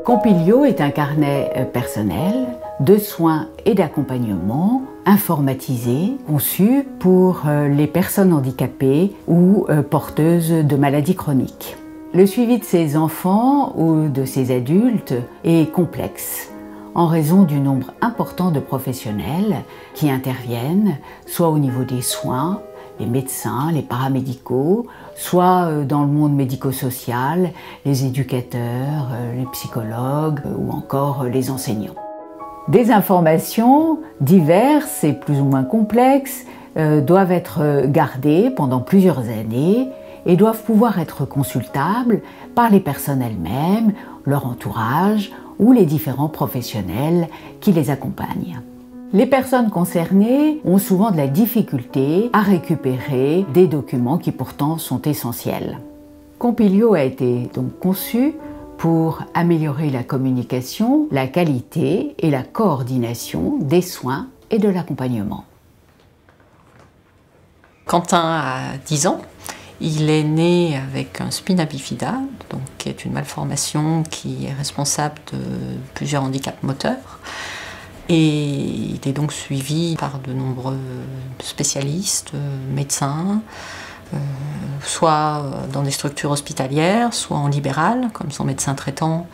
Compilio est un carnet personnel de soins et d'accompagnement informatisé, conçu pour les personnes handicapées ou porteuses de maladies chroniques. Le suivi de ces enfants ou de ces adultes est complexe en raison du nombre important de professionnels qui interviennent, soit au niveau des soins, les médecins, les paramédicaux, soit dans le monde médico-social, les éducateurs, les psychologues ou encore les enseignants. Des informations diverses et plus ou moins complexes doivent être gardées pendant plusieurs années et doivent pouvoir être consultables par les personnes elles-mêmes, leur entourage ou les différents professionnels qui les accompagnent. Les personnes concernées ont souvent de la difficulté à récupérer des documents qui pourtant sont essentiels. Compilio a été donc conçu pour améliorer la communication, la qualité et la coordination des soins et de l'accompagnement. Quentin a 10 ans. Il est né avec un spina bifida, donc qui est une malformation qui est responsable de plusieurs handicaps moteurs. Et il est donc suivi par de nombreux spécialistes, médecins, soit dans des structures hospitalières, soit en libéral, comme son médecin traitant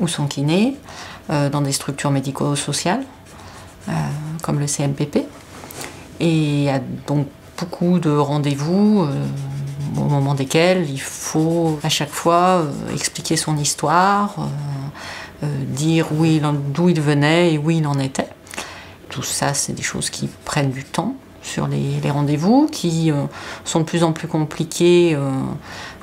ou son kiné, dans des structures médico-sociales, comme le CMPP. Et il y a donc beaucoup de rendez-vous au moment desquels il faut à chaque fois expliquer son histoire, dire d'où il venait et où il en était. Tout ça, c'est des choses qui prennent du temps sur les rendez-vous, qui sont de plus en plus compliqués,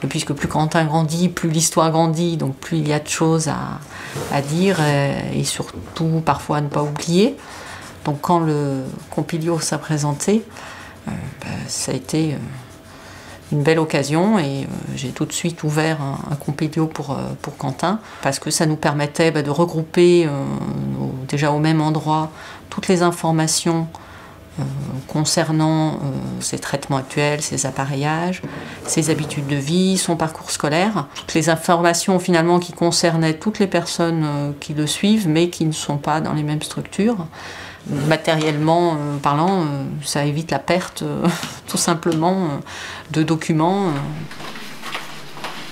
puisque plus Quentin grandit, plus l'histoire grandit, donc plus il y a de choses à dire et surtout parfois à ne pas oublier. Donc quand le Compilio s'est présenté, ça a été une belle occasion et j'ai tout de suite ouvert un Compilio pour Quentin parce que ça nous permettait de regrouper déjà au même endroit toutes les informations concernant ses traitements actuels, ses appareillages, ses habitudes de vie, son parcours scolaire, toutes les informations finalement qui concernaient toutes les personnes qui le suivent mais qui ne sont pas dans les mêmes structures. Matériellement parlant, ça évite la perte tout simplement de documents.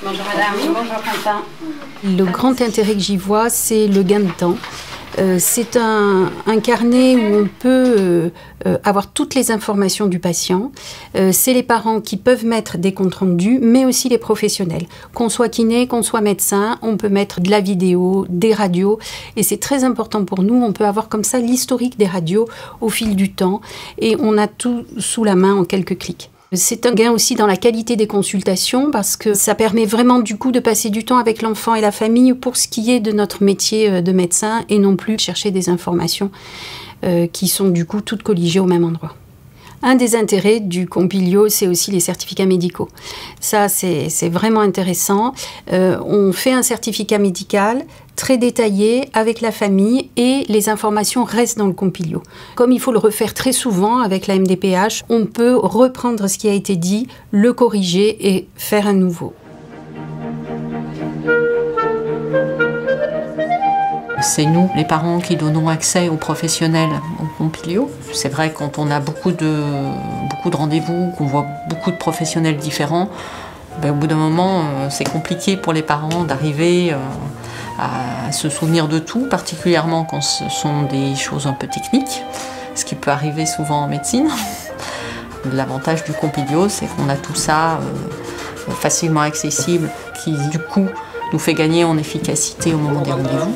Bonjour madame, bonjour Quentin. Le grand intérêt que j'y vois, c'est le gain de temps. C'est un carnet où on peut avoir toutes les informations du patient. C'est les parents qui peuvent mettre des comptes rendus, mais aussi les professionnels. Qu'on soit kiné, qu'on soit médecin, on peut mettre de la vidéo, des radios. Et c'est très important pour nous, on peut avoir comme ça l'historique des radios au fil du temps. Et on a tout sous la main en quelques clics. C'est un gain aussi dans la qualité des consultations parce que ça permet vraiment du coup de passer du temps avec l'enfant et la famille pour ce qui est de notre métier de médecin et non plus chercher des informations qui sont du coup toutes colligées au même endroit. Un des intérêts du Compilio, c'est aussi les certificats médicaux. Ça, c'est vraiment intéressant. On fait un certificat médical très détaillé avec la famille et les informations restent dans le Compilio. Comme il faut le refaire très souvent avec la MDPH, on peut reprendre ce qui a été dit, le corriger et faire un nouveau. C'est nous, les parents, qui donnons accès aux professionnels au Compilio. C'est vrai, quand on a beaucoup de rendez-vous, qu'on voit beaucoup de professionnels différents, au bout d'un moment, c'est compliqué pour les parents d'arriver à se souvenir de tout, particulièrement quand ce sont des choses un peu techniques, ce qui peut arriver souvent en médecine. L'avantage du Compilio, c'est qu'on a tout ça facilement accessible, qui du coup nous fait gagner en efficacité au moment des rendez-vous.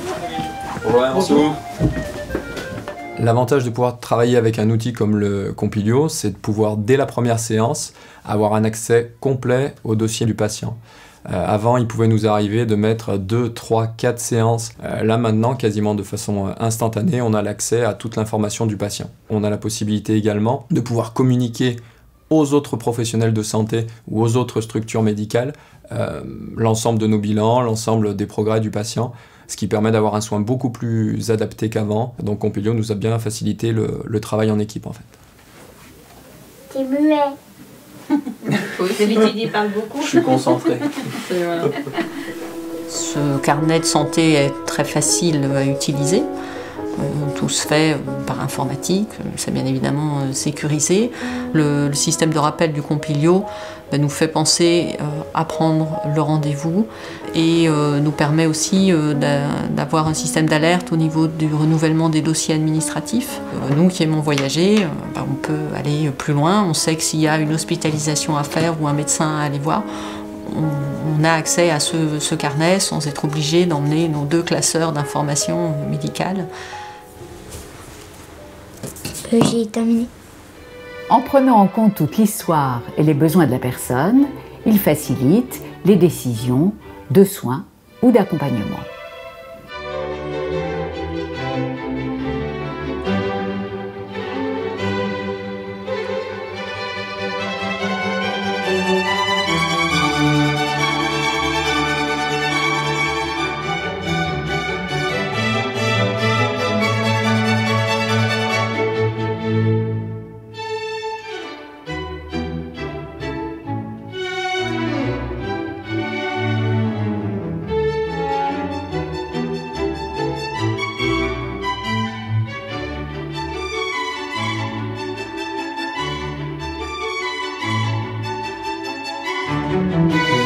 L'avantage de pouvoir travailler avec un outil comme le Compilio, c'est de pouvoir, dès la première séance, avoir un accès complet au dossier du patient. Avant, il pouvait nous arriver de mettre 2, 3, 4 séances. Là, maintenant, quasiment de façon instantanée, on a l'accès à toute l'information du patient. On a la possibilité également de pouvoir communiquer aux autres professionnels de santé ou aux autres structures médicales l'ensemble de nos bilans, l'ensemble des progrès du patient. ce qui permet d'avoir un soin beaucoup plus adapté qu'avant. Donc Compilio nous a bien facilité le travail en équipe en fait. T'es muet. Celui qui parle beaucoup. Je suis concentré. Voilà. Ce carnet de santé est très facile à utiliser. Tout se fait par informatique, c'est bien évidemment sécurisé. Le système de rappel du Compilio nous fait penser à prendre le rendez-vous et nous permet aussi d'avoir un système d'alerte au niveau du renouvellement des dossiers administratifs. Nous qui aimons voyager, on peut aller plus loin. On sait que s'il y a une hospitalisation à faire ou un médecin à aller voir, on a accès à ce carnet sans être obligé d'emmener nos 2 classeurs d'informations médicales. J'ai terminé. En prenant en compte toute l'histoire et les besoins de la personne, il facilite les décisions de soins ou d'accompagnement. Thank you.